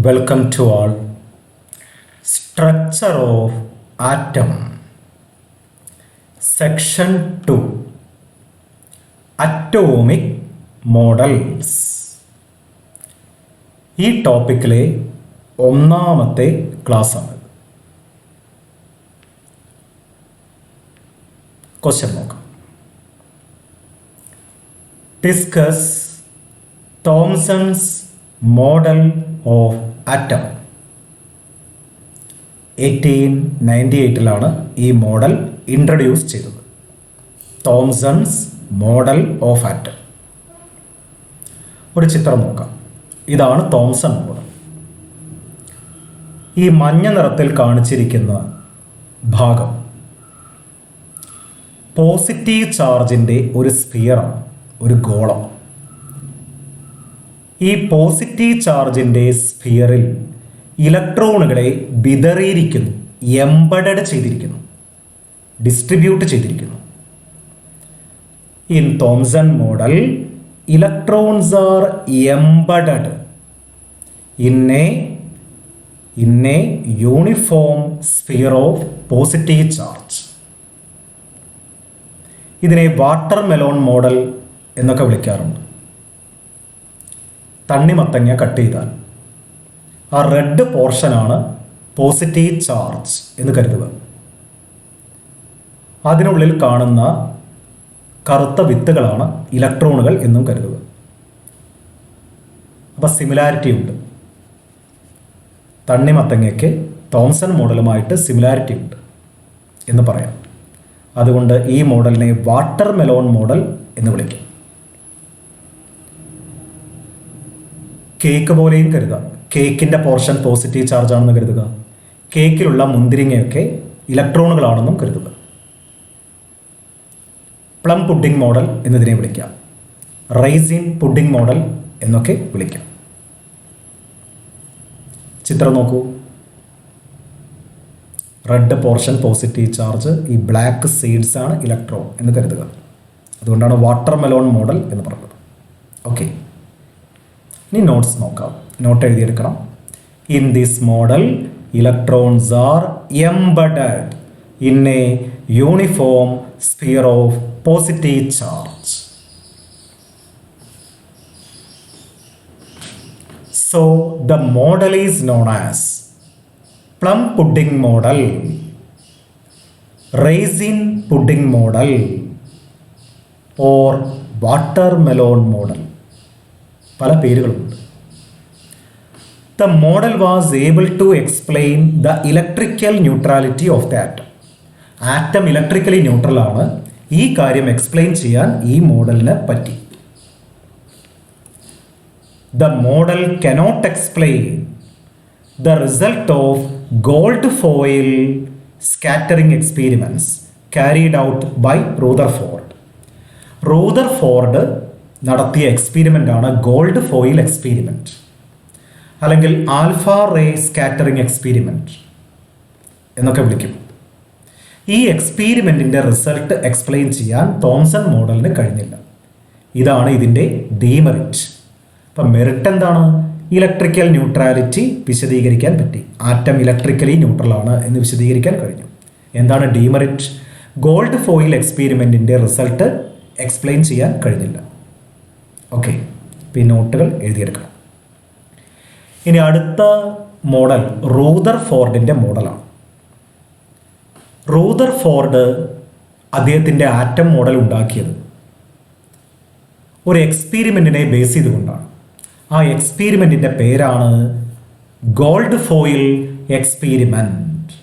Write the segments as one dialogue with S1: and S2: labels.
S1: Welcome to all. Structure of atom. Section 2. Atomic models. ഈ ടോപ്പിക്കിലെ ഒന്നാമത്തെ ക്ലാസ്സാണ്. ക്വസ്റ്റ്യൻ നോക്കാം. Discuss Thomson's model of atom. 1898 ഈ മോഡൽ ഇൻട്രൊഡ്യൂസ് ചെയ്തത്. Thomson's model of atom. ഒരു ചിത്രം നോക്കാം. ഇതാണ് തോംസൺ മോഡൽ. ഈ മഞ്ഞ നിറത്തിൽ കാണിച്ചിരിക്കുന്ന ഭാഗം പോസിറ്റീവ് ചാർജിൻ്റെ ഒരു സ്ഫിയറാണ്, ഒരു ഗോളം. ഈ പോസിറ്റീവ് ചാർജിൻ്റെ സ്ഫിയറിൽ ഇലക്ട്രോണുകളെ വിതറിയിരിക്കുന്നു, എംബഡഡ് ചെയ്തിരിക്കുന്നു, ഡിസ്ട്രിബ്യൂട്ട് ചെയ്തിരിക്കുന്നു. In Thomson model electrons are embedded in a uniform sphere of positive charge. ഇതിനെ വാട്ടർ മെലോൺ മോഡൽ എന്നൊക്കെ വിളിക്കാറുണ്ട്. തണ്ണിമത്തങ്ങ കട്ട് ചെയ്താൽ ആ റെഡ് പോർഷനാണ് പോസിറ്റീവ് ചാർജ് എന്ന് കരുതുക. അതിനുള്ളിൽ കാണുന്ന കറുത്ത വിത്തുകളാണ് ഇലക്ട്രോണുകൾ എന്നും കരുതുക. അപ്പം സിമിലാരിറ്റി ഉണ്ട്. തണ്ണിമത്തങ്ങയ്ക്ക് തോംസൺ മോഡലുമായിട്ട് സിമിലാരിറ്റി ഉണ്ട് എന്ന് പറയാം. അതുകൊണ്ട് ഈ മോഡലിനെ വാട്ടർ മെലോൺ മോഡൽ എന്ന് വിളിക്കും. കേക്ക് പോലെയും കരുതുക. കേക്കിൻ്റെ പോർഷൻ പോസിറ്റീവ് ചാർജ് ആണെന്ന് കരുതുക. കേക്കിലുള്ള മുന്തിരിങ്ങയൊക്കെ ഇലക്ട്രോണുകളാണെന്നും കരുതുക. പ്ലം പുഡിംഗ് മോഡൽ എന്നതിനെ വിളിക്കാം. റൈസിൻ പുഡിംഗ് മോഡൽ എന്നൊക്കെ വിളിക്കാം. ചിത്രം നോക്കൂ. റെഡ് പോർഷൻ പോസിറ്റീവ് ചാർജ്, ഈ ബ്ലാക്ക് സീഡ്സ് ആണ് ഇലക്ട്രോൺ എന്ന് കരുതുക. അതുകൊണ്ടാണ് വാട്ടർ മെലോൺ മോഡൽ എന്ന് പറഞ്ഞത്. ഓക്കെ, ഇനി നോട്ട്സ് നോക്കാം. നോട്ട് എഴുതിയെടുക്കണം. In this model electrons are embedded in a uniform sphere of positive charge. So the model is known as plum pudding model, raisin pudding model or watermelon model. പല പേരുകളുണ്ട്. The model was able to explain the electrical neutrality of the atom. Atom electrically neutral ആണ്. ഈ കാര്യം explain ചെയ്യാൻ ഈ മോഡലിനെ പറ്റി. The model cannot explain the result of gold foil scattering experiments carried out by Rutherford. Rutherford നടത്തിയ experiment ആണ് gold foil experiment, അല്ലെങ്കിൽ ആൽഫ റേ സ്കാറ്ററിംഗ് എക്സ്പീരിമെൻറ്റ് എന്നൊക്കെ വിളിക്കും. ഈ എക്സ്പീരിമെൻറ്റിൻ്റെ റിസൾട്ട് എക്സ്പ്ലെയിൻ ചെയ്യാൻ തോംസൺ മോഡലിന് കഴിഞ്ഞില്ല. ഇതാണ് ഇതിൻ്റെ ഡീമെറിറ്റ്. അപ്പം മെറിറ്റ് എന്താണ്? ഇലക്ട്രിക്കൽ ന്യൂട്രാലിറ്റി വിശദീകരിക്കാൻ പറ്റി. ആറ്റം ഇലക്ട്രിക്കലി ന്യൂട്രലാണ് എന്ന് വിശദീകരിക്കാൻ കഴിഞ്ഞു. എന്താണ് ഡീമെറിറ്റ്? ഗോൾഡ് ഫോയിൽ എക്സ്പീരിമെൻറ്റിൻ്റെ റിസൾട്ട് എക്സ്പ്ലെയിൻ ചെയ്യാൻ കഴിഞ്ഞില്ല. ഓക്കെ, ഈ നോട്ടുകൾ എഴുതിയെടുക്കണം. ഇനി അടുത്ത മോഡൽ റൂദർഫോർഡിൻ്റെ മോഡലാണ്. റൂദർഫോർഡ് അദ്ദേഹത്തിൻ്റെ ആറ്റം മോഡൽ ഉണ്ടാക്കിയത് ഒരു എക്സ്പീരിമെൻറ്റിനെ ബേസ് ചെയ്തുകൊണ്ടാണ്. ആ എക്സ്പീരിമെൻറ്റിൻ്റെ പേരാണ് ഗോൾഡ് ഫോയിൽ എക്സ്പീരിമെൻറ്റ്,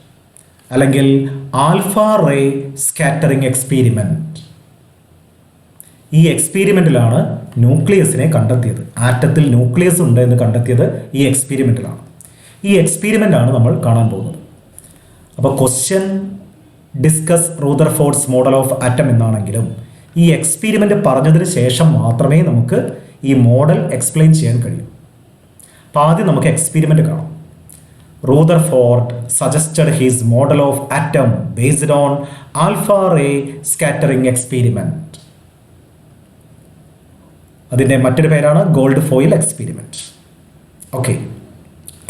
S1: അല്ലെങ്കിൽ ആൽഫ റേ സ്കാറ്ററിംഗ് എക്സ്പീരിമെൻറ്റ്. ഈ എക്സ്പീരിമെൻറ്റിലാണ് ന്യൂക്ലിയസിനെ കണ്ടെത്തിയത്. ആറ്റത്തിൽ ന്യൂക്ലിയസ് ഉണ്ട് എന്ന് കണ്ടെത്തിയത് ഈ എക്സ്പീരിമെൻറ്റിലാണ്. ഈ എക്സ്പീരിമെൻ്റാണ് നമ്മൾ കാണാൻ പോകുന്നത്. അപ്പോൾ question discuss Rutherford's model of atom എന്നാണെങ്കിലും ഈ എക്സ്പീരിമെൻ്റ് പറഞ്ഞതിന് ശേഷം മാത്രമേ നമുക്ക് ഈ മോഡൽ എക്സ്പ്ലെയിൻ ചെയ്യാൻ കഴിയും. അപ്പോൾ ആദ്യം നമുക്ക് എക്സ്പീരിമെൻ്റ് കാണാം. Rutherford suggested his model of atom based on alpha ray scattering experiment. അതിൻ്റെ മറ്റൊരു പേരാണ് gold foil experiment. Okay,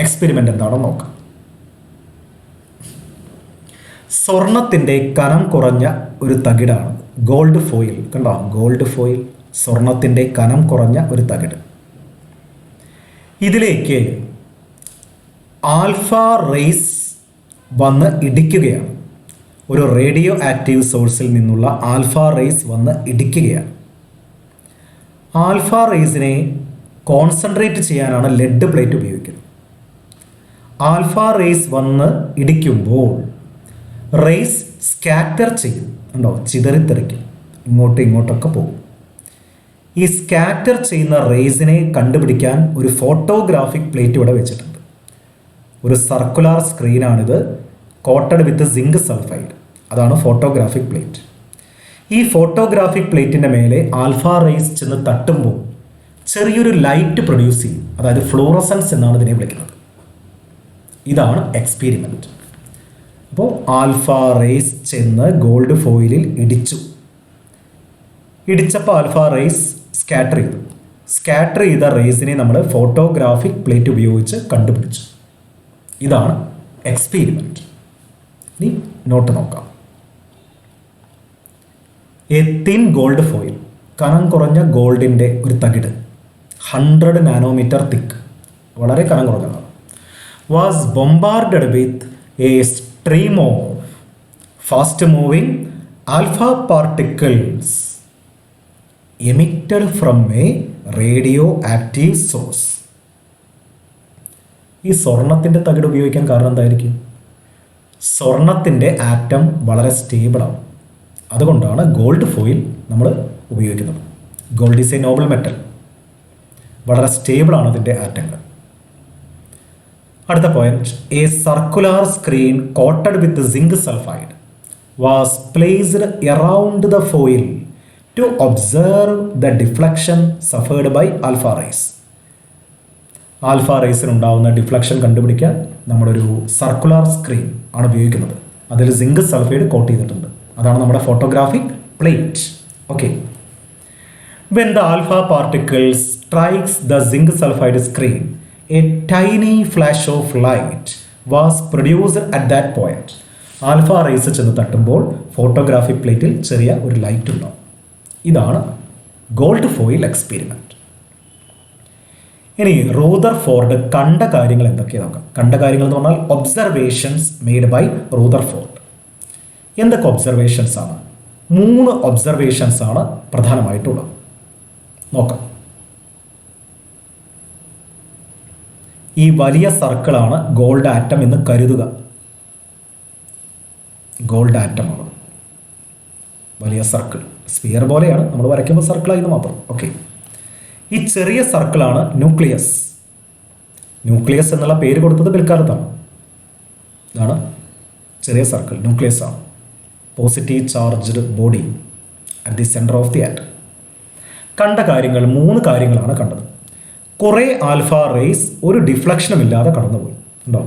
S1: experiment എന്താണെന്ന് നോക്കാം. സ്വർണത്തിൻ്റെ കനം കുറഞ്ഞ ഒരു തകിടാണ് ഗോൾഡ് ഫോയിൽ. കണ്ടോ, ഗോൾഡ് ഫോയിൽ, സ്വർണത്തിൻ്റെ കനം കുറഞ്ഞ ഒരു തകിട്. ഇതിലേക്ക് ആൽഫ റേസ് വന്ന് ഇടിക്കുകയാണ്. ഒരു റേഡിയോ ആക്റ്റീവ് സോഴ്സിൽ നിന്നുള്ള ആൽഫ റേസ് വന്ന് ഇടിക്കുകയാണ്. ആൽഫ റേസിനെ കോൺസെൻട്രേറ്റ് ചെയ്യാനാണ് ലെഡ് പ്ലേറ്റ് ഉപയോഗിക്കുന്നത്. ആൽഫ റേസ് വന്ന് ഇടിക്കുമ്പോൾ റേസ് സ്കാറ്റർ ചെയ്യും. ഉണ്ടോ, ചിതറിത്തെറിക്കും, ഇങ്ങോട്ടൊക്കെ പോകും. ഈ സ്കാറ്റർ ചെയ്യുന്ന റേസിനെ കണ്ടുപിടിക്കാൻ ഒരു ഫോട്ടോഗ്രാഫിക് പ്ലേറ്റ് ഇവിടെ വെച്ചിട്ടുണ്ട്. ഒരു സർക്കുലർ സ്ക്രീനാണിത്, കോട്ടഡ് വിത്ത് സിങ്ക് സൾഫൈഡ്. അതാണ് ഫോട്ടോഗ്രാഫിക് പ്ലേറ്റ്. ഈ ഫോട്ടോഗ്രാഫിക് പ്ലേറ്റിൻ്റെ മേലെ ആൽഫ റേസ് ചെന്ന് തട്ടുമ്പോൾ ചെറിയൊരു ലൈറ്റ് പ്രൊഡ്യൂസ് ചെയ്യും. അതായത് ഫ്ലൂറസൻസ് എന്നാണ് ഇതിനെ വിളിക്കുന്നത്. ഇതാണ് എക്സ്പെരിമെൻറ്റ്. അപ്പോൾ ആൽഫ റേസ് ചെന്ന് ഗോൾഡ് ഫോയിലിൽ ഇടിച്ചപ്പോൾ ആൽഫ റേസ് സ്കാറ്റർ ചെയ്ത റേസിനെ നമ്മൾ ഫോട്ടോഗ്രാഫിക് പ്ലേറ്റ് ഉപയോഗിച്ച് കണ്ടുപിടിച്ചു. ഇതാണ് എക്സ്പെരിമെൻറ്റ്. ഇനി നോട്ട് നോക്കാം. എ തിൻ ഗോൾഡ് ഫോയിൽ, കനം കുറഞ്ഞ ഗോൾഡിൻ്റെ ഒരു തകിട്, 100 നാനോമീറ്റർ തിക്ക്, വളരെ കനം കുറഞ്ഞതാണ്. Was bombarded with a stream of fast moving alpha particles emitted from A radio active source. ഈ സ്വർണത്തിൻ്റെ തകിട് ഉപയോഗിക്കാൻ കാരണം എന്തായിരിക്കും? സ്വർണത്തിൻ്റെ ആറ്റം വളരെ സ്റ്റേബിളാണ്. അതുകൊണ്ടാണ് ഗോൾഡ് ഫോയിൽ നമ്മൾ ഉപയോഗിക്കുന്നത്. Gold is a noble metal, വളരെ സ്റ്റേബിളാണ് അതിൻ്റെ ആറ്റങ്ങൾ. അടുത്ത point, a circular screen coated with zinc sulphide was placed around the foil to observe the deflection suffered by alpha rays. Alpha റേസിനുണ്ടാവുന്ന ഡിഫ്ലക്ഷൻ കണ്ടുപിടിക്കാൻ നമ്മളൊരു സർക്കുലർ സ്ക്രീൻ ആണ് ഉപയോഗിക്കുന്നത്. അതിൽ സിങ്ക് സൾഫൈഡ് കോട്ട് ചെയ്തിട്ടുണ്ട്. അതാണ് നമ്മുടെ photographic plate. Okay. When the alpha particles strikes the zinc sulphide screen, a tiny flash of light was produced at that point. Alpha rays ചെന്ന് തട്ടുമ്പോൾ ഫോട്ടോഗ്രാഫിക് പ്ലേറ്റിൽ ചെറിയ ഒരു ലൈറ്റ് ഉണ്ടാവും. ഇതാണ് ഗോൾഡ് ഫോയിൽ എക്സ്പെരിമെൻറ്റ്. ഇനി റൂദർഫോർഡ് കണ്ട കാര്യങ്ങൾ എന്തൊക്കെയാണ് നോക്കാം. കണ്ട കാര്യങ്ങൾ എന്ന് പറഞ്ഞാൽ ഒബ്സർവേഷൻസ് മെയ്ഡ് ബൈ റൂദർഫോർഡ്. എന്തൊക്കെ ഒബ്സർവേഷൻസ് ആണ്? 3 ഒബ്സർവേഷൻസ് ആണ് പ്രധാനമായിട്ടുള്ളത്. നോക്കാം. ഈ വലിയ സർക്കിളാണ് ഗോൾഡ് ആറ്റം എന്ന് കരുതുക. ഗോൾഡ് ആറ്റമാണ് വലിയ സർക്കിൾ. സ്ഫിയർ പോലെയാണ്, നമ്മൾ വരയ്ക്കുമ്പോൾ സർക്കിളായിരുന്നു മാത്രം. ഓക്കെ. ഈ ചെറിയ സർക്കിളാണ് ന്യൂക്ലിയസ്. ന്യൂക്ലിയസ് എന്നുള്ള പേര് കൊടുത്തത് പിൽക്കാലത്താണ്. ഇതാണ് ചെറിയ സർക്കിൾ, ന്യൂക്ലിയസ് ആണ്. Positive charged body at the centre of the atom. കണ്ട കാര്യങ്ങൾ 3 കാര്യങ്ങളാണ് കണ്ടത്. കുറേ ആൽഫ റേസ് ഒരു ഡിഫ്ലക്ഷനും ഇല്ലാതെ കടന്നുപോയി. ഉണ്ടോ?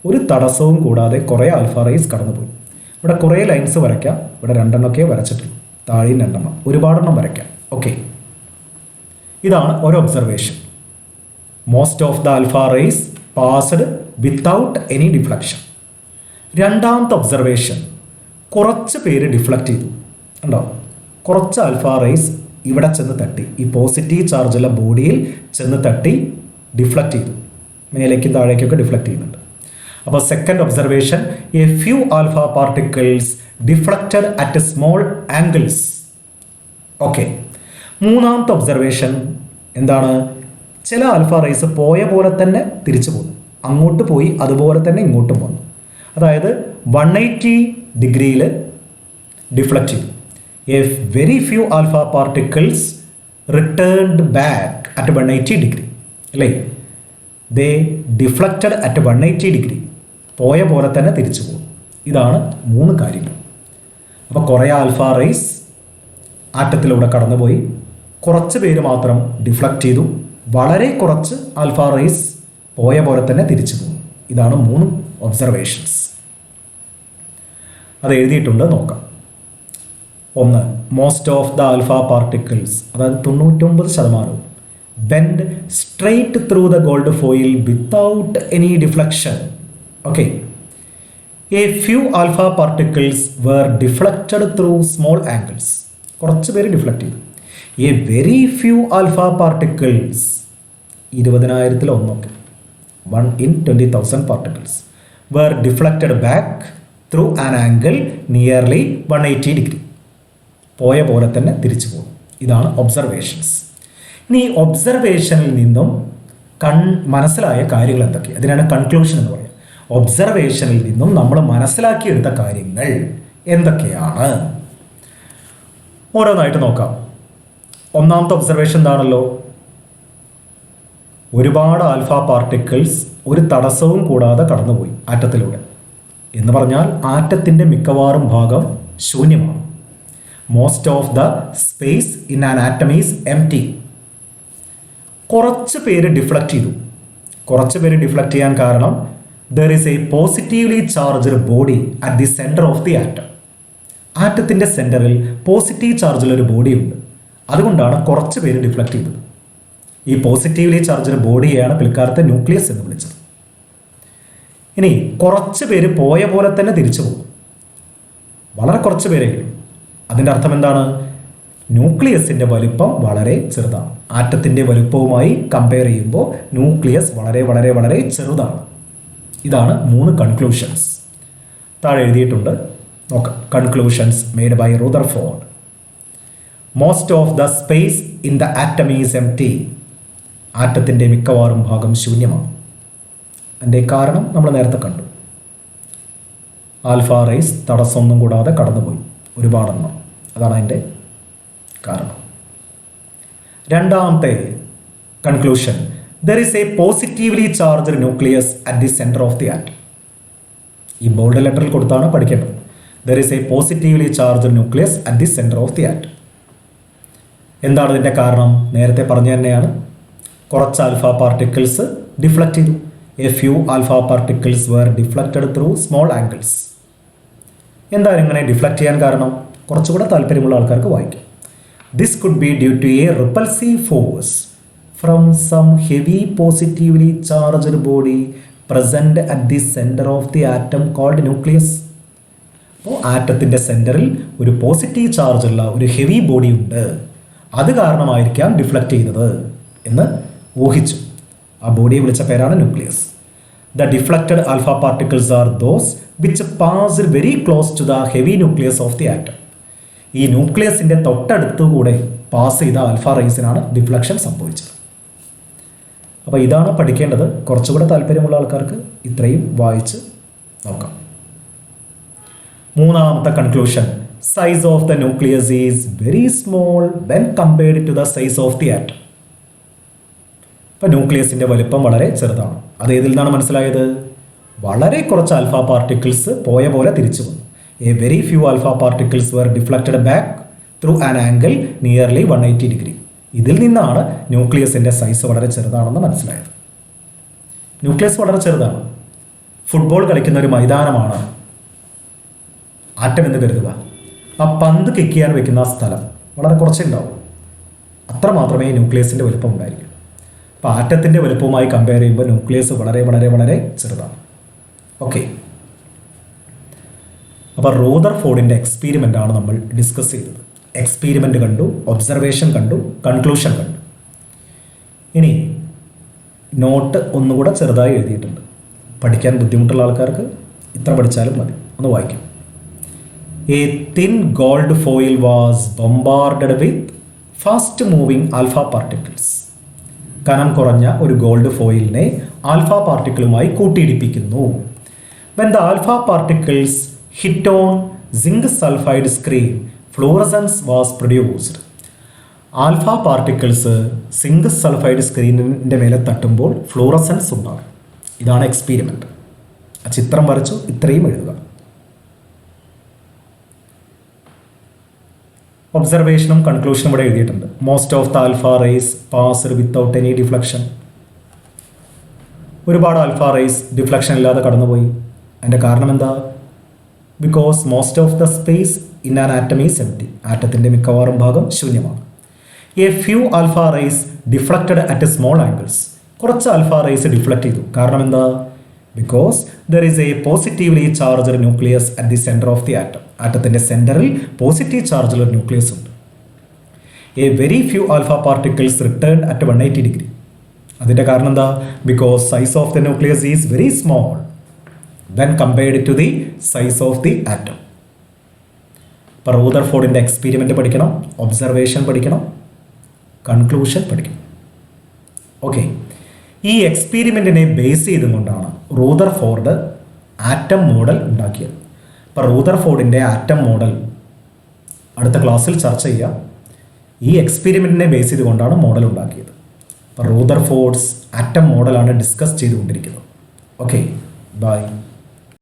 S1: ഒരു തടസ്സവും കൂടാതെ കുറേ ആൽഫ റേസ് കടന്നുപോയി. ഇവിടെ കുറേ ലൈൻസ് വരയ്ക്കാം. ഇവിടെ 2 എണ്ണമൊക്കെ വരച്ചിട്ടുള്ളൂ. താഴെയും 2 എണ്ണം, ഒരുപാടെണ്ണം വരയ്ക്കാം. ഓക്കെ. ഇതാണ് ഒരു observation. Most of the alpha rays passed without any deflection. രണ്ടാമത്തെ ഒബ്സർവേഷൻ, കുറച്ച് പേര് ഡിഫ്ലക്റ്റ് ചെയ്തു. ഉണ്ടോ? കുറച്ച് ആൽഫ റേസ് ഇവിടെ ചെന്ന് തട്ടി, ഈ പോസിറ്റീവ് ചാർജുള്ള ബോഡിയിൽ ചെന്ന് തട്ടി ഡിഫ്ലക്റ്റ് ചെയ്തു. മേലേക്കും താഴേക്കൊക്കെ ഡിഫ്ലക്റ്റ് ചെയ്യുന്നുണ്ട്. അപ്പോൾ second observation, A few alpha particles deflected at small angles. Okay. മൂന്നാമത്തെ ഒബ്സർവേഷൻ എന്താണ്? ചില ആൽഫ റേസ് പോയ പോലെ തന്നെ തിരിച്ചു പോകുന്നു. അങ്ങോട്ട് പോയി അതുപോലെ തന്നെ ഇങ്ങോട്ടും വന്നു. അതായത് 180 ഡിഗ്രിയിൽ ഡിഫ്ലക്റ്റ് ചെയ്തു. A very few alpha particles returned back at 180 degree. അല്ലേ? ദേ ഡിഫ്ലക്റ്റഡ് അറ്റ് 180 ഡിഗ്രി. പോയ പോലെ തന്നെ തിരിച്ചു പോകും. ഇതാണ് 3 കാര്യങ്ങൾ. അപ്പോൾ കുറേ ആൽഫ റേസ് ആറ്റത്തിലൂടെ കടന്നുപോയി, കുറച്ച് പേര് മാത്രം ഡിഫ്ലക്റ്റ് ചെയ്തു, വളരെ കുറച്ച് ആൽഫ റേസ് പോയ പോലെ തന്നെ തിരിച്ചു പോകും. ഇതാണ് 3 ഒബ്സർവേഷൻസ്. അത് എഴുതിയിട്ടുണ്ട്, നോക്കാം. 1, most of the alpha particles, അതായത് 99% bend straight through the gold foil without any deflection. Okay. A few alpha particles were deflected through small angles. കുറച്ച് പേര് ഡിഫ്ലക്ട് ചെയ്തു. A very few alpha particles, 20,000 ഒന്നൊക്കെ, 1 in 20,000 particles, were deflected back through an angle nearly 180 degree. പോയ പോലെ തന്നെ തിരിച്ചു പോകും. ഇതാണ് ഒബ്സർവേഷൻസ്. ഇനി ഒബ്സർവേഷനിൽ നിന്നും മനസ്സിലായ കാര്യങ്ങൾ എന്തൊക്കെ? അതിനാണ് കൺക്ലൂഷൻ എന്ന് പറയുന്നത്. ഒബ്സർവേഷനിൽ നിന്നും നമ്മൾ മനസ്സിലാക്കിയെടുത്ത കാര്യങ്ങൾ എന്തൊക്കെയാണ്? ഓരോന്നായിട്ട് നോക്കാം. ഒന്നാമത്തെ ഒബ്സർവേഷൻ എന്താണല്ലോ? ഒരുപാട് ആൽഫ പാർട്ടിക്കിൾസ് ഒരു തടസ്സവും കൂടാതെ കടന്നുപോയി ആറ്റത്തിലൂടെ. എന്ന് പറഞ്ഞാൽ ആറ്റത്തിൻ്റെ മിക്കവാറും ഭാഗം ശൂന്യമാണ്. Most of the space in an atom is empty. കുറച്ച് പേര് ഡിഫ്ലക്റ്റ് ചെയ്തു. കുറച്ച് പേര് ഡിഫ്ലക്റ്റ് ചെയ്യാൻ കാരണം there is a positively charged body at the center of the atom. ആറ്റത്തിൻ്റെ സെൻറ്ററിൽ പോസിറ്റീവ് ചാർജുള്ള ഒരു ബോഡി ഉണ്ട്. അതുകൊണ്ടാണ് കുറച്ച് പേര് ഡിഫ്ലക്റ്റ് ചെയ്തത്. ഈ പോസിറ്റീവ്ലി ചാർജ്ഡ് ബോഡിയെയാണ് പിൽക്കാലത്തെ ന്യൂക്ലിയസ് എന്ന് വിളിച്ചത്. ഇനി കുറച്ച് പേര് പോയ പോലെ തന്നെ തിരിച്ചു പോകും. വളരെ കുറച്ച് പേരെങ്കിലും. അതിൻ്റെ അർത്ഥം എന്താണ്? ന്യൂക്ലിയസിൻ്റെ വലുപ്പം വളരെ ചെറുതാണ്. ആറ്റത്തിൻ്റെ വലുപ്പവുമായി കമ്പയർ ചെയ്യുമ്പോൾ ന്യൂക്ലിയസ് വളരെ വളരെ വളരെ ചെറുതാണ്. ഇതാണ് 3 കൺക്ലൂഷൻസ്. താഴെ എഴുതിയിട്ടുണ്ട്, നോക്കാം. Conclusions made by Rutherford. Most of the space in the atom is empty. ആറ്റത്തിൻ്റെ മിക്കവാറും ഭാഗം ശൂന്യമാണ്. അതിൻ്റെ കാരണം നമ്മൾ നേരത്തെ കണ്ടു. ആൽഫ റേസ് തടസ്സമൊന്നും കൂടാതെ കടന്നുപോയി ഒരുപാടെണ്ണം. അതാണ് അതിൻ്റെ കാരണം. രണ്ടാമത്തെ conclusion, there is a positively charged nucleus at the center of the atom. ഈ ബോൾഡ് ലെറ്ററിൽ കൊടുത്താണ് പഠിക്കേണ്ടത്. there is a positively charged nucleus at the center of the atom. എന്താണ് ഇതിൻ്റെ കാരണം? നേരത്തെ പറഞ്ഞു തന്നെയാണ്. കുറച്ച് ആൽഫ പാർട്ടിക്കിൾസ് ഡിഫ്ലക്റ്റ് ചെയ്തു. a few alpha particles were deflected through small angles. എന്താണ് ഇങ്ങനെ ഡിഫ്ലക്റ്റ് ചെയ്യാൻ കാരണം? കുറച്ചുകൂടെ താല്പര്യമുള്ള ആൾക്കാർക്ക് വായിക്കാം. this could be due to a repulsive force from some heavy positively charged body present at the center of the atom called nucleus. അപ്പോൾ ആറ്റത്തിൻ്റെ സെൻറ്ററിൽ ഒരു പോസിറ്റീവ് ചാർജുള്ള ഒരു ഹെവി ബോഡി ഉണ്ട്. അത് കാരണമായിരിക്കാം ഡിഫ്ലക്റ്റ് ചെയ്യുന്നത് എന്ന് ഊഹിച്ചു. ആ ബോഡിയെ വിളിച്ച പേരാണ് nucleus. The deflected alpha particles are those which pass very close to the heavy nucleus of the atom. ഈ ന്യൂക്ലിയസിൻ്റെ തൊട്ടടുത്തുകൂടെ പാസ് ചെയ്ത ആൽഫ റേസിനാണ് ഡിഫ്ലക്ഷൻ സംഭവിച്ചത്. അപ്പോൾ ഇതാണ് പഠിക്കേണ്ടത്. കുറച്ചുകൂടെ താല്പര്യമുള്ള ആൾക്കാർക്ക് ഇത്രയും വായിച്ച് നോക്കാം. മൂന്നാമത്തെ conclusion, size of the nucleus is very small when compared to the size of the atom. ഇപ്പോൾ ന്യൂക്ലിയസിൻ്റെ വലിപ്പം വളരെ ചെറുതാണ്. അത് ഏതിൽ നിന്നാണ് മനസ്സിലായത്? വളരെ കുറച്ച് ആൽഫ പാർട്ടിക്കിൾസ് പോയ പോലെ തിരിച്ചു വന്നു. A very few alpha particles were deflected back through an angle nearly 180 degree. ഇതിൽ നിന്നാണ് ന്യൂക്ലിയസിൻ്റെ സൈസ് വളരെ ചെറുതാണെന്ന് മനസ്സിലായത്. ന്യൂക്ലിയസ് വളരെ ചെറുതാണ്. ഫുട്ബോൾ കളിക്കുന്ന ഒരു മൈതാനമാണ് ആറ്റം എന്ന് കരുതുക. ആ പന്ത് കിക്ക് ചെയ്യാൻ വെക്കുന്ന ആ സ്ഥലം വളരെ കുറച്ചേ ഉണ്ടാവും. അത്ര മാത്രമേ ന്യൂക്ലിയസിൻ്റെ വലുപ്പം ഉണ്ടായിരിക്കും. അപ്പോൾ ആറ്റത്തിൻ്റെ വലുപ്പവുമായി കമ്പയർ ചെയ്യുമ്പോൾ ന്യൂക്ലിയസ് വളരെ വളരെ വളരെ ചെറുതാണ്. ഓക്കെ, അപ്പോൾ റൂദർഫോർഡിൻ്റെ എക്സ്പീരിമെൻ്റാണ് നമ്മൾ ഡിസ്കസ് ചെയ്തത്. എക്സ്പീരിമെൻ്റ് കണ്ടു, ഒബ്സർവേഷൻ കണ്ടു, കൺക്ലൂഷൻ കണ്ടു. ഇനി നോട്ട് ഒന്നുകൂടെ ചെറുതായി എഴുതിയിട്ടുണ്ട്. പഠിക്കാൻ ബുദ്ധിമുട്ടുള്ള ആൾക്കാർക്ക് ഇത്ര പഠിച്ചാലും മതി. ഒന്ന് വായിക്കും. A thin gold foil was bombarded with fast moving alpha particles. കനം കുറഞ്ഞ ഒരു ഗോൾഡ് ഫോയിലിനെ ആൽഫ പാർട്ടിക്കിളുമായി കൂട്ടിയിടിപ്പിക്കുന്നു. When the alpha particles hit on zinc sulphide screen, fluorescence was produced. Alpha particles zinc sulphide സ്ക്രീനിൻ്റെ മേലെ തട്ടുമ്പോൾ ഫ്ലൂറസൻസ് ഉണ്ടാകും. ഇതാണ് എക്സ്പീരിമെൻ്റ്. ആ ചിത്രം വരച്ചു ഇത്രയും എഴുതുക. ഒബ്സർവേഷനും കൺക്ലൂഷനും ഇവിടെ എഴുതിയിട്ടുണ്ട്. Most of the alpha rays passed without any deflection. ഒരുപാട് ആൽഫ റേസ് ഡിഫ്ലക്ഷൻ ഇല്ലാതെ കടന്നുപോയി. അതിൻ്റെ കാരണം എന്താ? Because most of the space in an atom is empty. ആറ്റത്തിൻ്റെ മിക്കവാറും ഭാഗം ശൂന്യമാണ്. A few alpha rays deflected at small angles. കുറച്ച് ആൽഫ റേസ് ഡിഫ്ലക്റ്റ് ചെയ്തു. കാരണം എന്താ? Because there is a positively charged nucleus at the centre of the atom. ആറ്റത്തിൻ്റെ സെൻറ്ററിൽ പോസിറ്റീവ് ചാർജുള്ള ന്യൂക്ലിയസ് ഉണ്ട്. A very few alpha particles return at 180 degree. അതിൻ്റെ കാരണം എന്താ? Because size of the nucleus is very small when compared to the size of the atom. ഇപ്പോൾ റൂദർഫോർഡിൻ്റെ experiment പഠിക്കണം, ഒബ്സർവേഷൻ പഠിക്കണം, കൺക്ലൂഷൻ പഠിക്കണം. ഓക്കെ, ഈ എക്സ്പെരിമെൻറ്റിനെ ബേസ് ചെയ്തുകൊണ്ടാണ് റൂദർഫോർഡ് ആറ്റം മോഡൽ ഉണ്ടാക്കിയത്. അപ്പോൾ റൂദർഫോർഡിൻ്റെ ആറ്റം മോഡൽ അടുത്ത ക്ലാസ്സിൽ ചർച്ച ചെയ്യാം. ഈ എക്സ്പെരിമെൻറ്റിനെ ബേസ് ചെയ്തുകൊണ്ടാണ് മോഡൽ ഉണ്ടാക്കിയത്. അപ്പോൾ റൂദർഫോർഡ്സ് ആറ്റം മോഡലാണ് ഡിസ്കസ് ചെയ്തുകൊണ്ടിരിക്കുന്നത്. Okay, by.